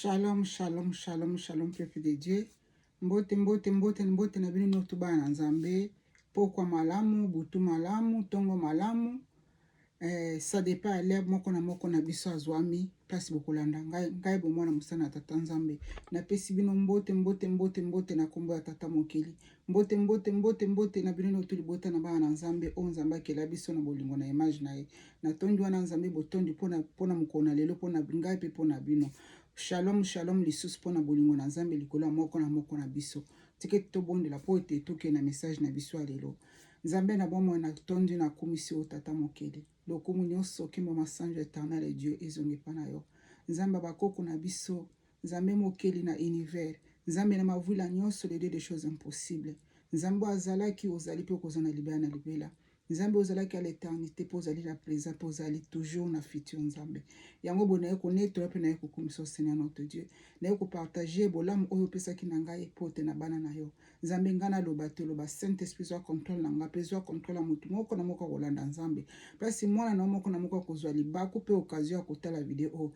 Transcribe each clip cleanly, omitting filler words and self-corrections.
Shalom, shalom, shalom, shalom, peuple de Dieu. Mbote, mbote, mbote, mbote na bini notuba na nzambe. Pokwa malamu, butu malamu, tongo malamu. Ça dépend à l'air moko na biso azwami. Place bokolanda. Ngai bo mwana musana tata nzambe. Na pesi bino mbote, mbote, mbote, mbote na kombo ya tata mokeli. Mbote, mbote, mbote, mbote na bino notuli bota na bana nzambe. O nzamba kela biso na bolingo na image na ye. Na tondi wana nzambe botondi pona mukona lelo pona ngai pe pona bino. Shalom, shalom, lisusu pona bolingo na nzambe likolo moko na biso. Tike to bonde la po ete toke na message na biso alelo. Nzambe na bomo na tondi na komisio tata mokeli. Lokumu nyonso kimo masanjo éternel et Dieu ezongi pana yo. Nzamba bakoko na biso, nzambe mokeli na univers. Nzambe na mavula nyonso les des choses impossibles. Nzambe azalaki ozali pe kozana libela na libela. Nzambe ozalaki à l'éternité pozali la présent pozali toujours na futur nzambe. Yango bona yeko neto pe na yeko komisio Seigneur notre Dieu. Na yeko partager bolamu oyo pesaki na ngai pote na bana na yo. Nzambe ngana loba te loba Saint-Esprit zo contrôle na nga pezo contrôle mutu moko na moko kolanda nzambe. Place mwana na moko na moko kozwa libaku pe occasion ya kotala video.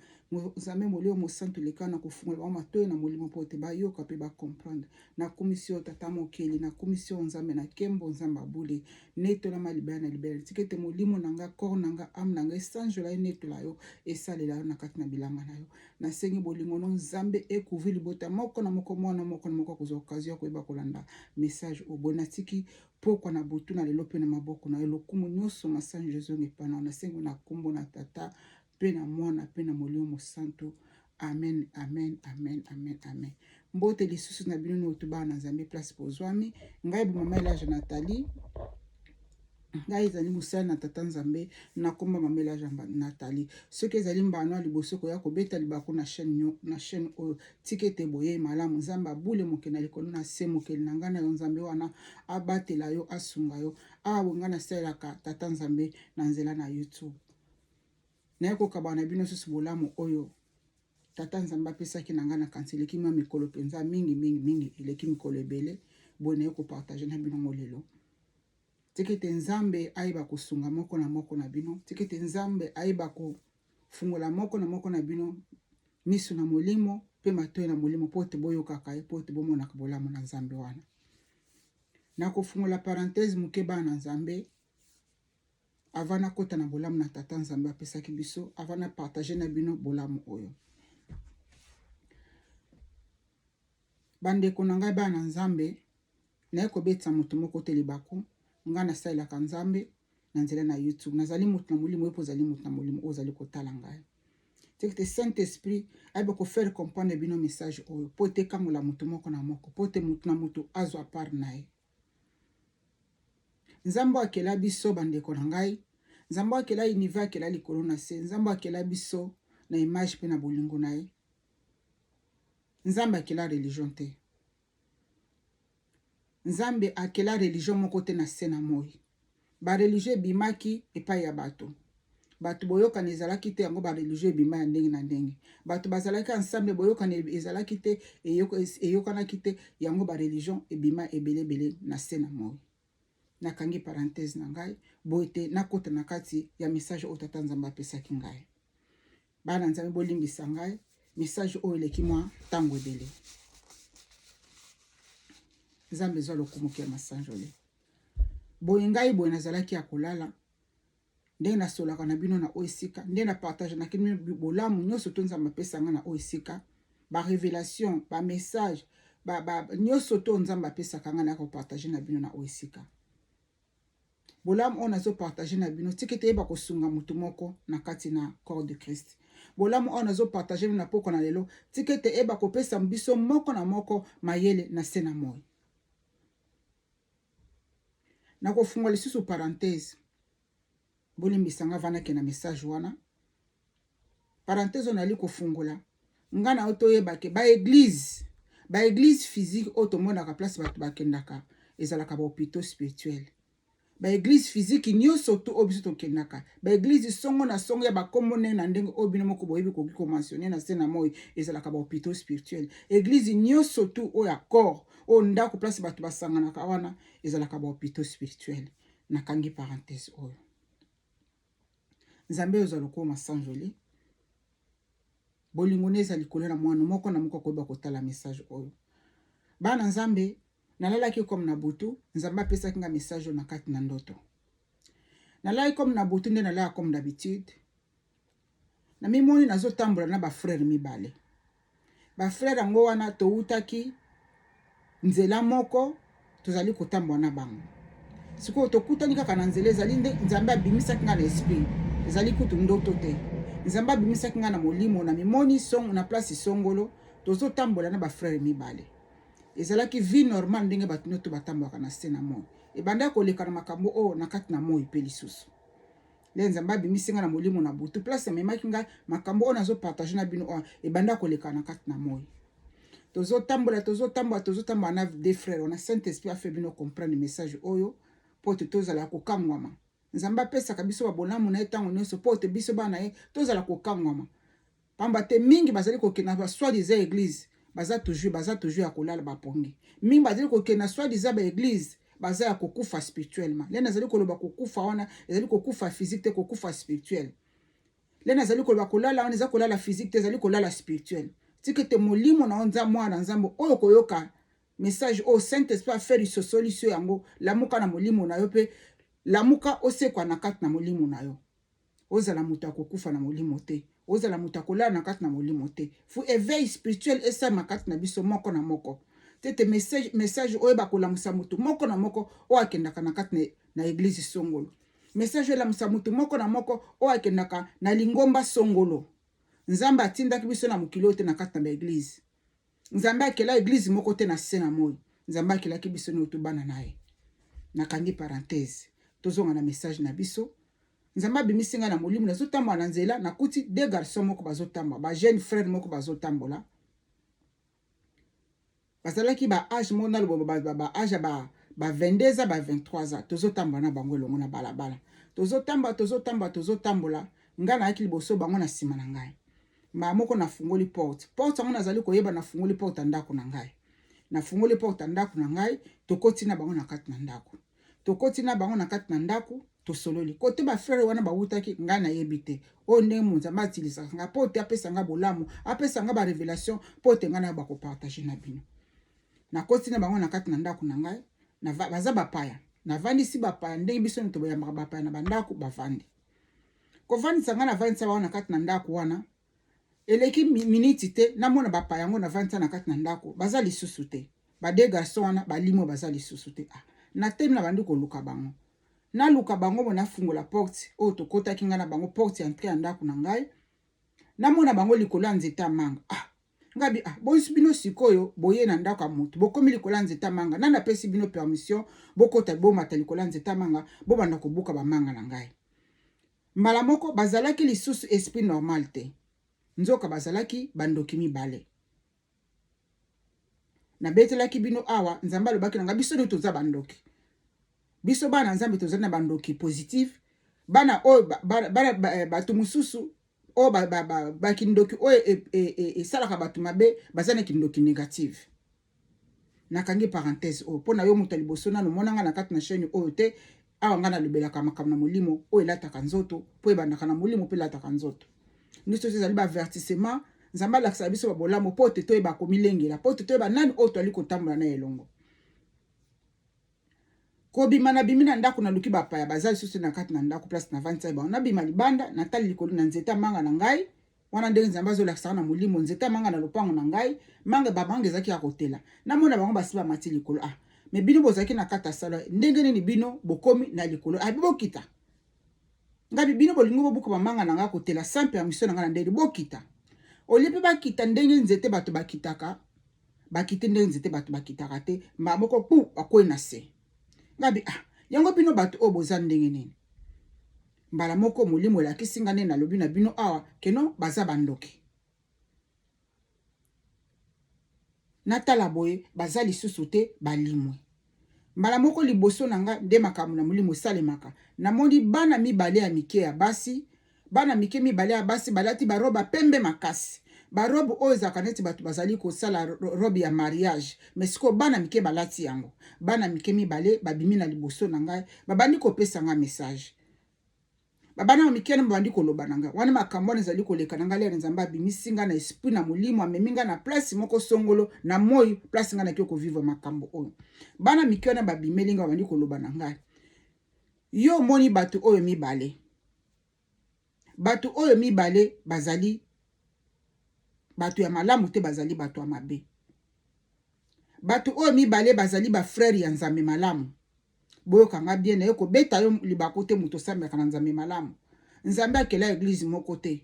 Nzambe molio mo santo lekana kofungola ba matoyi na molimo pote ba yoka pe ba comprendre. Na komisio tata mokeli na komisio nzambe na kembo nzamba bule neto na malibana na libere tikete molimo nanga corps nanga âme nanga esange la neto la yo esalela na kati na bilanga na yo na sengi bolingo no nzambe ekouvri libota moko na moko mwana moko na moko kozwa occasion ko eba kolanda message obonatiki pokwa na butu na lelo pe na maboko na yo lokumu nyonso masange Jésus ngepana na sengi na kombo na tata pe na mwana pe na molimo santo. Amen, amen, amen, amen, amen. Mbote lisusu na bino notuba na nzambe place pozwami. Ngai bo mama Elage Nathalie. Ngai ezali musala na tata nzambe na komba mama Elage Nathalie. Soki ezali mbano liboso ko ya kobeta libako na chaîne oyo tikete boye malamu nzamba bule mokena likolo na se mokeli na ngana yo nzambe wana abatela yo asunga yo abonga na selaka tata nzambe na nzela na YouTube. Na ko kabana bino susu bolamu oyo tata nzamba pesaki na ngana kansele kima mikolo penza mingi eleki mikolo ebele bone ko partager na bino molelo. Tikete nzambe aiba kusunga moko na bino. Tikete nzambe aiba kufungola moko na bino misu na molimo pe matoyi na molimo pote boyo kaka pote bomona bolamu na nzambe wana. Na kofungola parenthèse muke bana nzambe avana kota na bolamu na tata nzambe apesaki biso avana partager na bino bolamu oyo. Bandeko na ngai bana nzambe na ekobetsa mutu moko te libaku nga na salaka nzambe na nzela na YouTube nazali mutu na molimo epo zali mutu na molimo ozali kotala ngai. Tikete Saint-Esprit aiba ko faire comprendre bino message oyo pote kangola mutu moko na moko pote mutu na mutu azwa part na ye. Nzambe akela biso bandeko na ngai, nzambe akela univers akela likolo na se, nzambe akela biso na image pe na bolingo na ye. Nzambe akela religion te. Nzambe akela religion moko te na se na moi. Ba religieux bimaki epai ya bato. Bato boyoka ezalaki te yango ba religieux bima ya ndenge na ndenge. Bato bazalaki ensemble boyoka ezalaki te eyokanaki te yango ba religion ebima ebele na se na moi. Nakangi parenthèse na ngai boite nakota na kati ya message oyo tata nzambe apesaki ngai. Bana nzambe bolimbisa ngai message oyo eleki mwa ntango ebele. Nzambe zwa lokumu ya masanjole. Boye ngai boye nazalaki ya kolala ndenge nasolaka na bino na oesika ndenge na partage na kini bolamu nyonso to nzambe apesa nga na oesika ba révélation ba message ba nyonso to nzambe apesaka nga na ko partage na bino na oesika. Bolamu on azo partager na bino tikete eba kosunga mutu moko na kati na corps de Christ. Bolamu on azo partager na poko na lelo tikete eba kopesa mbiso moko na moko mayele na se na moi. Na kofungola lisusu parenthèse bolimbisa nga vana ke na message wana. Parenthèse on ali kofungola nga na otoyeba ke ba église physique otomonaka place bato bakendaka ezalaka ba hôpital spirituel. Ba église physique nyonso to obiso to kendaka. Ba église songo na songo ya bakombo na ndenge obino moko boyebi koki ko mentionner na se na moi ezalaka ba hôpital spirituel. Église nyonso to o ya corps o ndako place bato basanganaka wana ezalaka ba hôpital spirituel. Nakangi parenthèse oyo. Nzambe ozalo ko masanjoli. bolingo neza likolo na mwana moko na moko koyeba kotala message oyo. Bana nzambe nalalaki comme na butu, nzambe apesaki nga message oyo na kati na ndoto. Nalaki comme na butu nde nalaka comme d'habitude. Na mimoni nazotambola na ba frère mibale. Ba frère yango wana toutaki nzela moko tozali kotambola na bango. Sikoyo tokutani kaka na nzela ezali nde nzambe abimisaki nga na esprit. Ezali kutu ndoto te. Nzambe abimisaki nga na molimo na mimoni song na place songolo tozotambola na ba frère mibale. Ezalaki vie normale ndenge bato nyonso batambolaka na se na moi. Ebanda koleka na makambo oyo na kati na moi pe lisusu. Le nzambe abimisi nga na molimo na butu place amemaki nga makambo oyo nazopartage na bino oyo ebanda koleka na kati na moi. Tozotambola na des frères. On a Saint-Esprit a fait bino comprendre le message oyo po te tozala kokangwama. Nzambe apesaka biso babolamu na ye ntango nyonso po te biso bana ye tozala kokangwama. Pamba te mingi bazali kokenda ba soi-disant église baza toujours ya kolala bapongi. Mingi bazali kokenda soi-disant ba église baza ya kokufa spirituellement. Le nazali koloba kokufa wana ezali kokufa physique te kokufa spirituel. Le nazali koloba kolala wana ezali kolala physique te ezali kolala spirituel. Tike te molimo na onza mwana nzambo oyo koyoka message au Saint-Esprit a fait solution yango lamuka na molimo na yo pe lamuka osekwa na kati na molimo na yo. Ozala mutu akokufa na molimo te. Ozala mutu akolala na kati na molimo te. Fu éveil spirituel esa makati na biso moko na moko. Tete message oyo bakolamusa mutu moko na moko o akendaka na kati na église songolo. Message la musa mutu moko na moko o akendaka na lingomba songolo. Nzambe atindaki biso na mokili te na kati na église. Nzambe akela église moko te na se na moi. Nzambe akelaki biso na utubana naye. Nakandi parenthèse. Tozonga na message na biso. Nzambe abimisi nga na molimo nazotambola na nzela nakuti deux garçons moko bazotambola, ba jeune frère moko bazotambola. Bazalaki ba âge mona lobo ba âge ba 22 ans ba 23 ans. Tozotambola na bango elongo na balabala. Tozotambola nga na yaki liboso bango na sima na ngai. Ma moko na fungoli porte. Porte yango nazali koyeba na fungoli porte ndako na ngai. Na fungoli porte ndako na ngai, tokoti na bango na kati na ndako. Tokoti na bango na kati na ndako, tosololi. Kote ba frère wana ba wutaki nga na yebite. O ndenge Nzambe atilisaka nga porte apesa nga bolamu, apesa nga ba révélation porte nga na ba ko partager na bino. Na koti na bango na kati na ndako na ngai, na baza bapaya. Na vandi si bapaya ndenge biso nto ya bapaya na bandako bavandi. Ko vandi sanga na vandi sa bango na kati na ndako wana. Eleki miniti te na mona bapaya yango na vandi na kati na ndako baza lisusu te. Ba deux garçons wana balimo baza lisusu te. Na temi na bandi ko luka bango. Na luka bango mona fungola porte o to kota kinga na bango porte entrée ya ndako na ngai. Na mona bango likolo nzeta manga. Ngabi boyisi bino sikoyo boye na ndako ya mutu. Bokomi likolo nzeta manga. Nana pesi bino permission bokota bomata likolo nzeta manga bo banda kobuka ba manga na ngai. Mbala moko bazalaki lisusu esprit normal te. Nzoka bazalaki bandoki mibale. Na betelaki bino awa nzamba lobaki na nga biso no toza bandoki. Biso bana nzambe tozali na bandoki positif. Bana oyo batu mususu o bakindoki oyo esalaka batu mabe bazana kindoki négative. Nakangi parenthèse o pona yo mutu liboso na monanga na kati na chaîne oyo te awa nga na lobelaka makambo na molimo oyo elataka nzoto po ebandaka na molimo pe elataka nzoto. Nous sommes allés avertissement, nzamba la sabiso ba bolamo pote to e ba komilengela pote to e ba nani oto ali kotambola na elongo. Ko bima na bimina ndako na luki ba paya bazali susu na kati na ndako place na vanta ba na bima libanda na tali likolo na nzeta manga na ngai wana ndenge nzamba zo la sana molimo nzeta manga na lopango na ngai manga ba manga ezaki ya kotela na mona bango basiba mati likolo me bino bozaki na kata sala ndenge nini bino bokomi na likolo bibo kita. Ngabi bino bolingo bobuka bamanga na nga kotela sans permission na nga na ndenge bokita. Olepe bakita ndenge nzete bato bakitaka. Bakite ndenge nzete bato bakitaka te. Mba moko pu bakoe na se. Ngabi yango bino bato o boza ndenge nini. Mbala moko molimo elakisi nga nene na lobi na bino awa keno baza bandoki. Natala boye baza lisusu te balimwe. Mbala moko liboso nanga nde makambo na molimo salemaka. Namoni bana mibale ya mike ya basi. Bana mike mibale ya basi balati baroba pembe makasi. Barobe oyo ezaka neti bato bazali kosala robe ya mariage. Mesiko bana mike balati yango. Bana mike mibale babimi na liboso nanga babandi kopesa nga message. Bana mikiana mbandi koloba nanga. Wana makambo ezali koleka nanga le nzamba bimisinga na esprit na molimo ameminga na place moko songolo na moi place nga na kyoko vivre makambo oyo. Bana mikiana babimelinga bandi koloba nanga. Yo moni batu oyo mibale. Batu oyo mibale bazali batu ya malamu te bazali batu ya mabe. Batu oyo mibale bazali ba frère ya nzambe malamu. Boyo kanga bien na yoko beta yo libako te muto sambe kana nzambe malamu. Nzambe akela église moko te.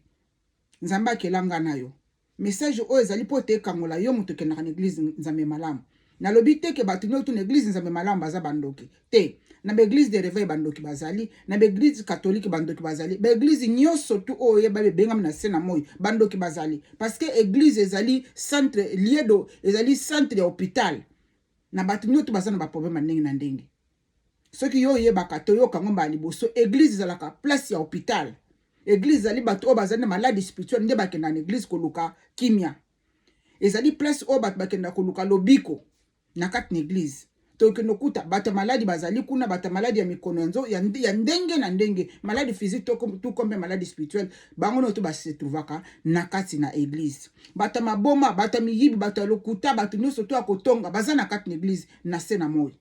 Nzambe akela nga na yo. Message oyo ezali po te kangola yo muto kena kana église nzambe malamu. Na lobi te ke batu nyoto na église nzambe malamu baza bandoki. Te. Na be église de réveil bandoki bazali, na be église catholique bandoki bazali, be église nyoso tu oyo ba be bengam na sena moyo bandoki bazali. Parce que église ezali centre liedo, ezali centre ya hôpital. Na batu nyoto bazana ba problème ndenge na ndenge. Soki yo yebaka to yo kango ba liboso église ezalaka place ya hôpital. Église ezali batu o bazana malade spirituelle nde bakenda na église koluka kimia. Ezali place o batu bakenda koluka lobiko na kati na église. Donc nokuta bata maladi bazali kuna bata maladi ya mikono nzo ya ndenge na ndenge maladi physique tout comme maladi spirituelle bango no to ba se trouvaka na kati na église. Bata maboma bata miyibi bata lokuta bata nyoso to akotonga baza na kati na église na se na moyo.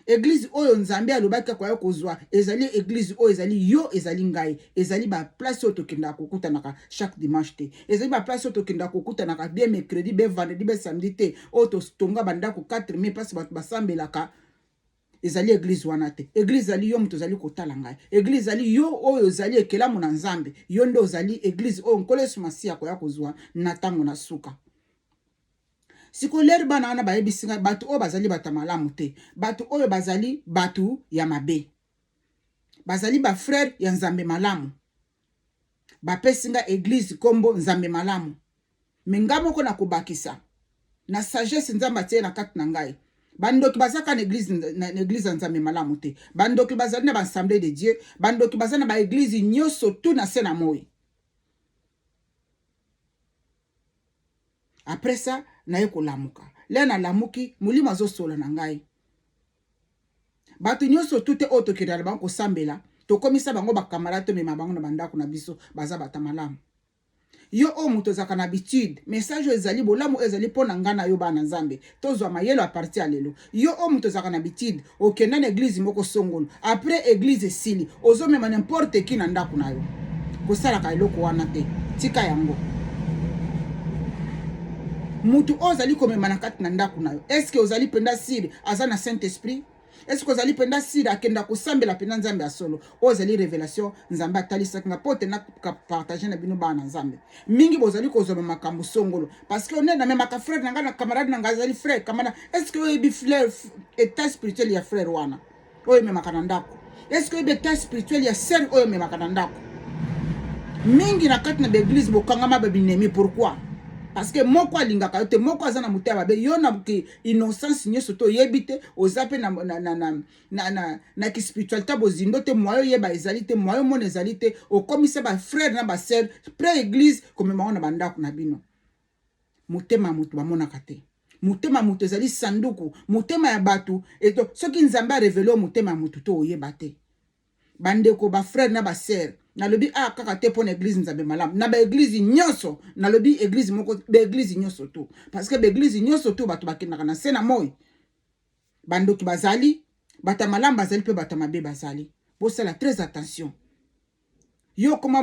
Église oyo nzambe alobaka kwa yo kozwa ezali église oyo ezali yo ezali ngai ezali ba place oyo tokenda kokuta naka chaque dimanche te ezali ba place oyo tokenda kokuta naka bien mercredi bien vendredi bien samedi te oyo tostonga bandako 4 mai parce bato basambelaka ezali église wana te église ezali yo muto ezali kotala ngai église ezali yo oyo ezali ekelamu na nzambe yo nde ozali église oyo nkolo Yesu Masiya koya kozwa na tango na suka. Siko ler bana wana bayebisinga batu oyo bazali bata malamu te. Batu oyo bazali batu ya mabe. Bazali ba frère ya nzambe malamu. Bapesinga église kombo nzambe malamu. Mengamo ko na kubakisa. Na sagesse nzamba tie na kati na ngai. Bandoki bazaka na église nzambe malamu te. Bandoki bazali na ba assemblée de Dieu. Bandoki bazali na ba église nyoso tu na se na moi. Après ça, naye kolamuka. Le na lamuki, mulimo azosola na ngai. Batu nyoso tute oto kidala bango sambela, to komisa bango bakamarate me mabango na bandako na biso baza bata malamu. Yo o muto zaka na habitude, message ezali bolamu ezali pona ngana yo bana nzambe. Tozwa mayelo a partir ya lelo. Yo o muto zaka na habitude, okenda na église moko songolo. Après église sili, ozo mema n'importe qui na ndako na yo. Kosala ka eloko wana te. Tika yango. Mutu ozali komema na kati na ndako na yo. Est-ce que ozali penda siri aza na Saint-Esprit? Est-ce que ozali penda siri akenda kosambela penda nzambe ya solo? Ozali révélation nzambe atalisaka nga pote na partager na bino bana nzambe. Mingi bozali kozoma makambo songolo parce que on est na même ka frère na camarade na ngazali frère kamana. Est-ce que oyebi frère état spirituel ya frère wana? Oyo mema kana ndako. Est-ce que oyebi état spirituel ya sœur oyo mema kana ndako? Mingi na kati na l'église bokangama babinemi pourquoi? Parce que moko alingaka yo te moko azana mutea babe yo na ki innocence nyoso to yebite ozape na ki spiritualité bozindo te moyo yeba ezali te moyo mona ezali te okomisa ba frère na ba sœur pré église comme maona bandako na bino mutema mutu bamonaka te mutema mutu ezali sanduku mutema ya batu eto soki nzambe révéler mutema mutu to oyeba te bandeko ba frère na ba sœur na lobi kaka te pona église nzambe malamu na ba église nyonso na lobi église moko ba église nyonso to parce que ba église nyonso to bato bakendaka na sena moyi bandoki bazali bata malamu bazali pe bata mabe bazali bosala très attention yo koma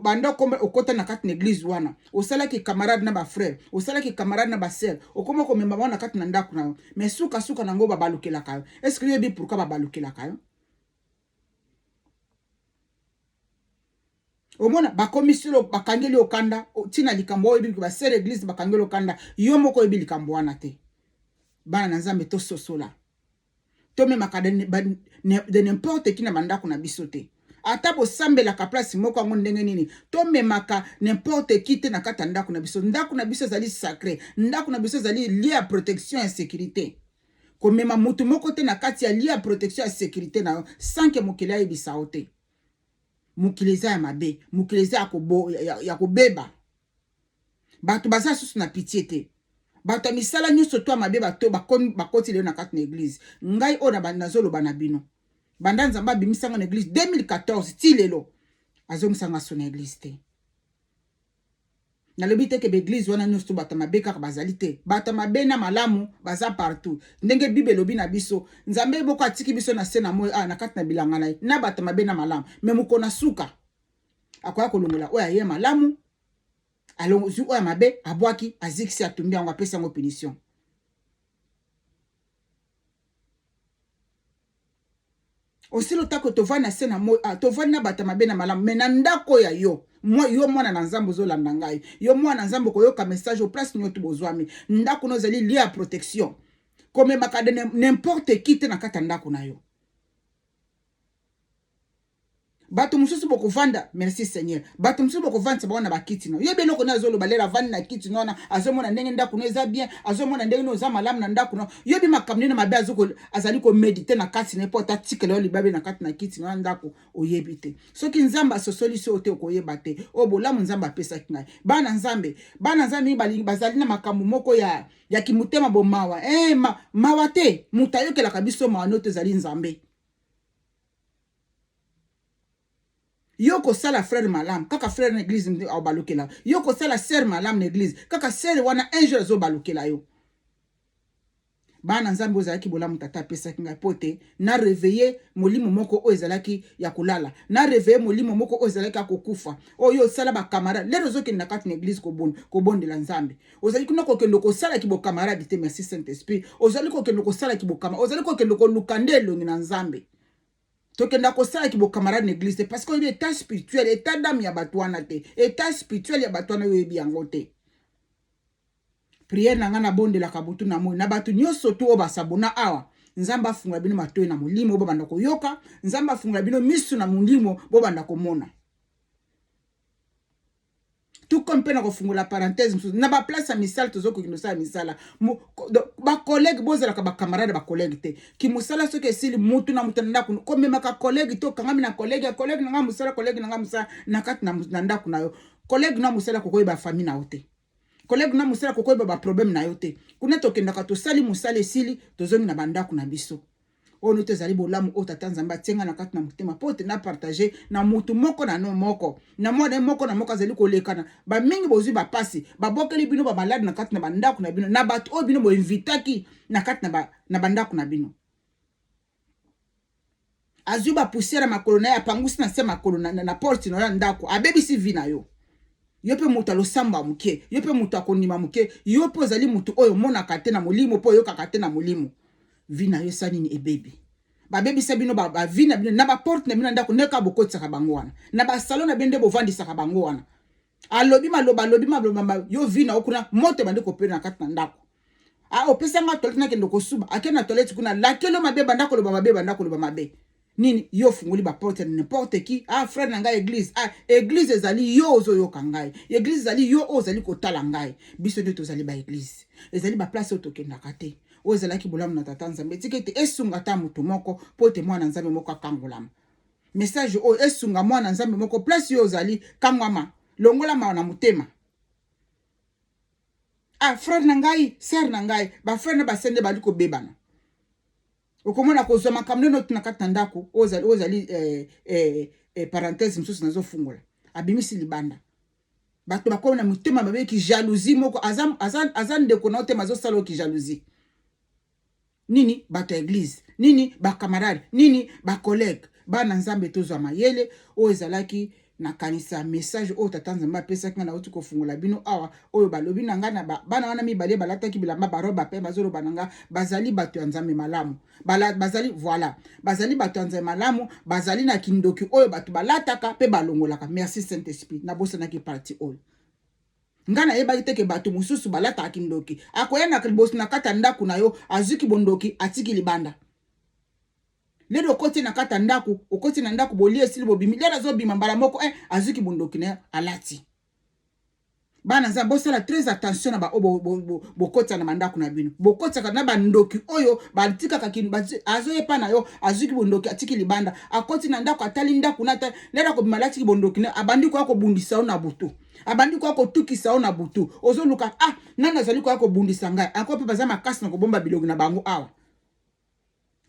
banda koma okota na kati na église wana osala ki camarade na ba frère osala ki camarade na ba sœur okoma ko memba wana kati na ndako na mais suka nango babalukela kayo est-ce que yebi pourquoi babalukela kayo? Omona bakomisilo bakangeli okanda tina likambo oyo biliko ba sœur église bakangeli okanda yo moko oyebi likambo wana te bana na nzambe to sosola to memaka de n'importe qui na bandako na biso te ata bosambelaka place moko yango ndenge nini to memaka n'importe qui te na kati ya ndako na biso ezali sacré ndako na biso ezali lié à protection et sécurité komema mutu moko te na kati ya lié à protection et sécurité na sans que mokili ayebisa yo te mukileza ya mabe mukileza ya kobeba bato baza susu na pitié te bato misala nyonso to mabe bato bakoti leo na kati na église ngai ona nazoloba na bino banda nzambe abimisanga na église 2014 ti lelo azomisanga so na église te. Nalobi te ke l'église wana nyonso bato mabe kaka bazali te. Bato mabe na malamu baza partout. Ndenge Bible lobi na biso, nzambe boko atiki biso na se na moi na kati na bilanga na ye. Na bato mabe na malamu. Me mukona suka. Akoya kolongola oya ye malamu. Alongozi oya mabe abwaki azikisi atumbi yango apesa yango punition. Aussi le temps que tu vas na se na moi, tu vas na bato mabe na malamu. Mais na ndako ya yo. Yo mwana na nzambo zo landa ngai. Yo mwana na nzambo koyoka message au place nyoto bozwami. Ndako no zali lié à protection. Comme makade n'importe qui te na kata ndako na yo. Bato mususu boko vanda, merci Seigneur. Bato mususu boko vanda sa bawana bakiti no. Yo beno kona zolo balera vanda na kiti no na azomona ndenge ndako no eza bien, azomona ndenge no za malamu na ndako no. Yo bi makamne na mabe azoko azali ko méditer na kati na pota tikele oli babe na kati na kiti no ndako oyebite. Soki nzamba so solution ote okoyeba te. O bolamu nzamba pesa kingai. Bana nzambe balingi bazali na makambo moko ya kimutema bo mawa. Mawa te, mutayokela kabiso mawa no te zali nzambe. Yoko sala frère malam kaka frère na église au balokela yoko sala sœur malam na église kaka sœur wana angel zo balokela yo bana nzambe ozalaki bolamu tata pesa kinga pote na réveiller molimo moko o ezalaki ya kulala na réveiller molimo moko o ezalaki akokufa oyo sala ba camarade lero zo kenda kati na église ko bondela nzambe ozali kuna ko kendo ko sala ki bo camarade te merci Saint Esprit ozali ko kendo ko sala ki bo camarade ozali ko kendo ko lukandelo na nzambe. Tokenda ko sala ki bo camarade l'église parce que l'état spirituel état d'âme ya batwana te état spirituel ya batwana yo yebi yango te. Prière nanga na bonde la kabutu na moi na batu nyoso to o basabona awa nzamba funga bino matoyi na molimo bo banda ko yoka nzamba funga bino misu na molimo bo banda ko mona. Tout comme pena ko fungola parenthèse na ba place à misala tozo ko kino sa misala ba collègue bozala ka ba camarade ba collègue te ki musala soki esili mutu na mutu ndako ko mema ka collègue to kangami na collègue na nga musala collègue na nga musala na kati na ndako na yo collègue na musala ko koyeba famille na yote collègue na musala ko koyeba ba problème na yote kuna to kenda ka to sali musala esili tozongi na bandako na biso ono te zali bolamu o tata nzamba tienga na kati na mutema pote na partager na mutu moko na no moko na mwana moko na moko azali kolekana ba mingi bozwi ba pasi ba bokeli bino ba malade na kati na bandako na bino na bato o bino bo invitaki na kati na bandako na bino azwi ba poussière makolo na ya pangusi na se makolo na porte na ndako abebisi vi na yo yo pe mutu alosamba muke yo pe mutu akonima muke yo pe ozali mutu oyo mona kate na molimo po yo kakate na molimo vina yo sanini ebebe ba bebi sabino ba vina bino na ba porte na bino ndako neka bokotsa ka bango wana na ba salon na bende bovandisa ka bango wana alobi maloba yo vina okuna moto bande ko pena kati na ndako opesa nga toilette na kendo ko suba akena toilette kuna lakelo mabe bandako loba mabe nini yo funguli ba porte n'importe qui frère na ngai église église ezali yo ozo yo kangai église ezali yo ozali kotala ngai biso de tozali ba église ezali ba place otokenda kate ozalaki bolamu na tata nzambe tikete esunga ta mutu moko pote mwana nzambe moko akangolama message o esunga mwana nzambe moko place yo ozali kangwama longola ma na mutema frère na ngai sœur na ngai ba frère na ba sende bali ko bebana okomona kozwa makamno no tuna kata ndako ozali parenthèse msusu nazo fungola abimisi libanda bato bakona mutema mabe ki jalousie moko azan ndeko na otema zo salo ki jalousie nini bato église nini ba camarade nini ba collègue bana nzambe tozwa mayele o ezalaki na kanisa message o tata nzambe apesa kinga na uti ko fungola bino awa oyo balobi na nga na bana wana mibale balataki bilamba baroba pe bazolo bananga bazali bato ya nzambe malamu bazali voilà bazali bato ya nzambe malamu bazali na kindoki oyo bato balataka pe balongolaka merci Saint Esprit na bosana ki parti oyo ngana yeba iteke bato mususu balata kindoki akoya na libosi na kata ndako na yo azuki bondoki atiki libanda lelo okoti na kata ndako okoti na ndako boli esili bobimi lelo zo bima mbala moko azuki bondoki na alati bana za bosala très attention na ba bokota na mandako na bino bokota na bandoki oyo batika kakini azo yepa na yo azuki bondoki atiki libanda akoti na ndako atali ndako na lelo ko bima lati bondoki na abandi ko akobundisa na butu abandi ko akotukisa na butu ozoluka nana zali ko akobundisa ngai akope baza makasi na kobomba bilongi na bango awa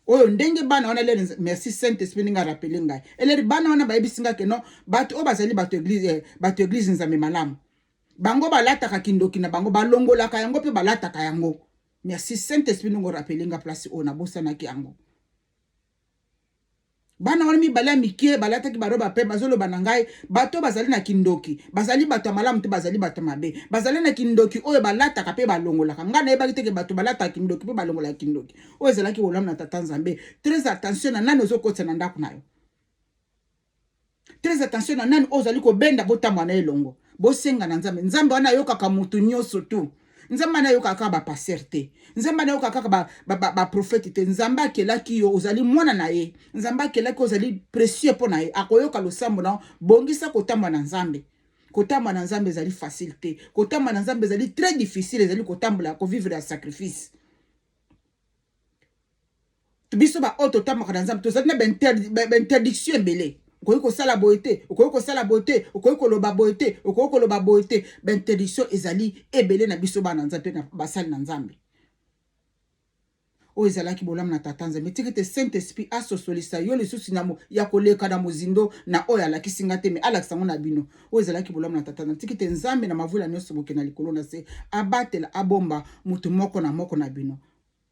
oyo ndenge bana wana le merci Saint Esprit nga rappeler ngai eleri bana wana bayebisinga ke non bato o bazali bato église nzambe malamu bango balataka kindoki na bango balongolaka yango pe balataka yango merci Saint Esprit ngo rappeler nga place o na bosanaki yango bana wana mibale mike balataki baroba pe bazoloba na ngai bato bazali na kindoki bazali bato malamu te bazali bato mabe bazali na kindoki oyo balataka pe balongolaka nga na yebaki teke bato balataka kindoki pe balongolaka kindoki oyo ezalaki bolamu na tata nzambe très attention na nani ozokotisa na ndako na yo très attention na nani ozali kobenda botamwa na elongo bosenga na nzambe nzambe wana ayokaka mutu nyonso tu nzambe na yoka kaka ba pasteur te nzambe na yoka kaka ba prophète te nzambe akelaki yo ozali mwana na ye nzambe akelaki ozali précieux po na ye akoyoka losambo na bongisa kotamba na nzambe kotamba na nzambe ezali facile te kotamba na nzambe ezali très difficile ezali kotambola ko vivre ya sacrifice biso ba auto tambaka na nzambe tozali na ba interdiction ebele okoki kosala boye te okoki kosala boye te okoki koloba boye te okoki koloba boye te bainterdiction ezali ebele na biso bana nzambe na basali na nzambe oyo ezalaki bolamu na tata nzambe tiki te Saint Esprit asosolisa yo lisusu ya koleka na mozindo na oyo alakisi nga te me alakisa ngo na bino oyo ezalaki bolamu na tata nzambe tiki te nzambe na mavula nyonso boke na likolo na se abatela abomba mutu moko na bino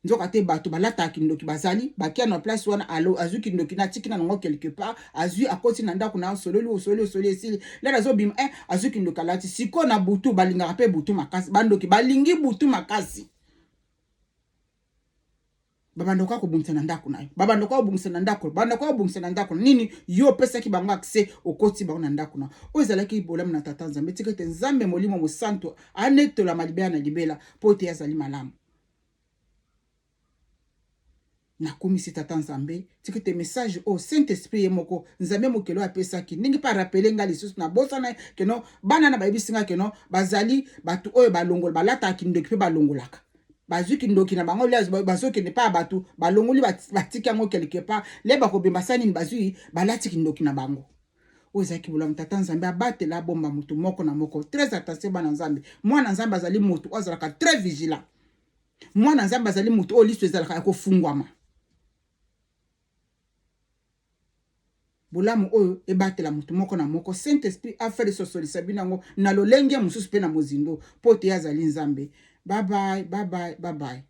nzoka te bato balata kindoki bazali bakia na place wana alo azui kindoki na tikina nango quelque part azui akoti na ndako na sololi esili lera zobima azui kindoki alati siko na butu balingaka pe butu makasi bandoki balingi butu makasi babandoka kobungisa na ndako na yo babandoka kobungisa na ndako babandoka kobungisa na ndako nini yo pesaki bango accès okoti bango na ndako na oyo ezalaki bolamu na tata nzambe tika te nzambe molimo mosanto anetola malibela na libela po te azali malamu nakomisi tata nzambe tiki te message au Saint Esprit ye moko nzambe mokelo apesaki ndenge pa rappeler nga lisusu na bosana keno bana na bayebisinga keno bazali bato oyo balongola balata kindoki pe balongolaka bazwi kindoki na bango le bazokende pa bato balongoli batiki yango quelque part le bakobemba sani bazwi balati kindoki na bango oyo ezalaki bolamu tata nzambe abatela bomba mutu moko na moko très attention bana nzambe mwana nzambe azali mutu oyo azalaka très vigilant mwana nzambe azali mutu oyo liso ezalaka ya kofungwama bolamu oyo ebatela mutu moko na moko Saint Esprit afere sosolisa binango na lolenge mususu pe na mozindo po te azali nzambe bye bye.